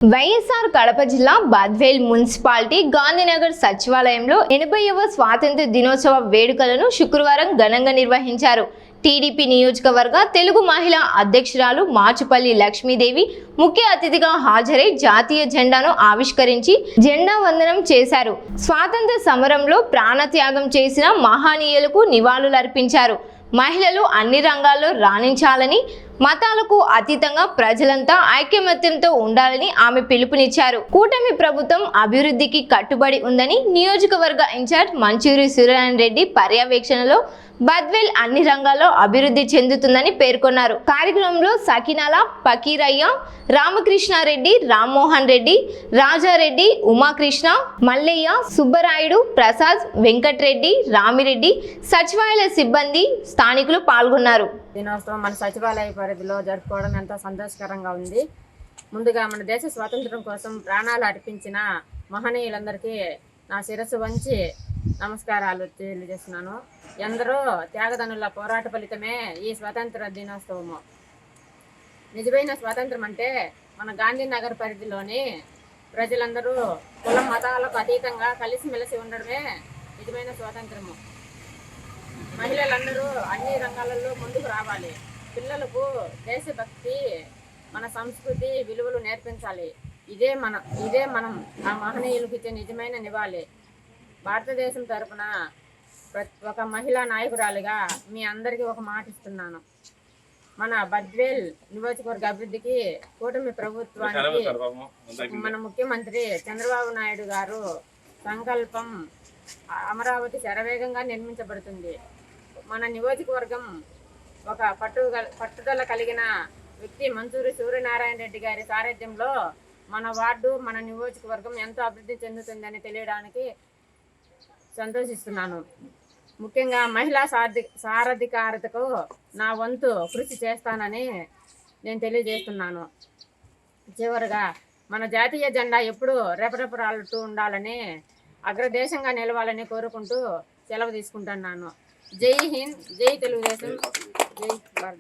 వైఎస్ఆర్ కడప జిల్లా బద్వేల్ మున్సిపాలిటీ గాంధీనగర్ సచివాలయంలో 80వ స్వాతంత్ర్య దినోత్సవ వేడుకలను శుక్రవారం ఘనంగా నిర్వహించారు. టీడీపీ నియోజకవర్గ తెలుగు మహిళా అధ్యక్షురాలు మార్చుపల్లి లక్ష్మీదేవి ముఖ్య అతిథిగా హాజరై జాతీయ జెండాను ఆవిష్కరించి జెండా వందనం చేశారు. స్వాతంత్ర సమరంలో ప్రాణత్యాగం చేసిన మహనీయులకు నివాళులర్పించారు. మహిళలు అన్ని రంగాల్లో రాణించాలని, మతాలకు అతీతంగా ప్రజలంతా ఐకమత్యంతో ఉండాలని ఆమె పిలుపునిచ్చారు. కూటమి ప్రభుత్వం అభివృద్ధికి కట్టుబడి ఉందని నియోజకవర్గ ఇన్ఛార్జ్ మంచూరి సూర్యనారాయణ రెడ్డి పర్యవేక్షణలో బద్వేల్ అన్ని రంగాల్లో అభివృద్ధి చెందుతుందని పేర్కొన్నారు. కార్యక్రమంలో సకినాల పకీరయ్య, రామకృష్ణారెడ్డి, రామ్మోహన్ రెడ్డి, రాజారెడ్డి, ఉమాకృష్ణ, మల్లయ్య, సుబ్బరాయుడు, ప్రసాద్, వెంకట్రెడ్డి, రామిరెడ్డి, సచివాలయ సిబ్బంది, స్థానికులు పాల్గొన్నారు. దినోత్సవం మన సచివాలయ పరిధిలో జరుపుకోవడం ఎంతో సంతోషకరంగా ఉంది. ముందుగా మన దేశ స్వాతంత్రం కోసం ప్రాణాలు అర్పించిన మహనీయులందరికీ నా శిరస్సు వంచి నమస్కారాలు తెలియజేస్తున్నాను. ఎందరో త్యాగదనుల పోరాట ఫలితమే ఈ స్వాతంత్ర దినోత్సవము. నిజమైన స్వాతంత్రం అంటే మన గాంధీనగర్ పరిధిలోని ప్రజలందరూ కుల మతాలకు అతీతంగా కలిసిమెలిసి ఉండడమే నిజమైన స్వాతంత్రము. మహిళలందరూ అన్ని రంగాలలో ముందుకు రావాలి. పిల్లలకు దేశభక్తి, మన సంస్కృతి విలువలు నేర్పించాలి. ఇదే మనం ఆ మహనీయులకు ఇచ్చే నిజమైన నివాళి. భారతదేశం తరఫున ఒక మహిళా నాయకురాలిగా మీ అందరికీ ఒక మాట ఇస్తున్నాను. మన బద్వేల్ నియోజకవర్గ అభివృద్ధికి కూటమి ప్రభుత్వానికి మన ముఖ్యమంత్రి చంద్రబాబు నాయుడు గారు సంకల్పం అమరావతి శరవేగంగా నిర్మించబడుతుంది. మన నియోజకవర్గం ఒక పట్టుదల కలిగిన వ్యక్తి మంచూరి సూర్యనారాయణ రెడ్డి గారి సారథ్యంలో మన వార్డు, మన నియోజకవర్గం ఎంతో అభివృద్ధి చెందుతుందని తెలియడానికి సంతోషిస్తున్నాను. ముఖ్యంగా మహిళా సాధికారతకు నా వంతు కృషి చేస్తానని నేను తెలియజేస్తున్నాను. చివరిగా మన జాతీయ జెండా ఎప్పుడూ రెపరెపరాలుతూ ఉండాలని, అగ్రదేశంగా నిలవాలని కోరుకుంటూ సెలవు తీసుకుంటున్నాను. జై హింద్, జై తెలుగుదేశం, జై భారత్.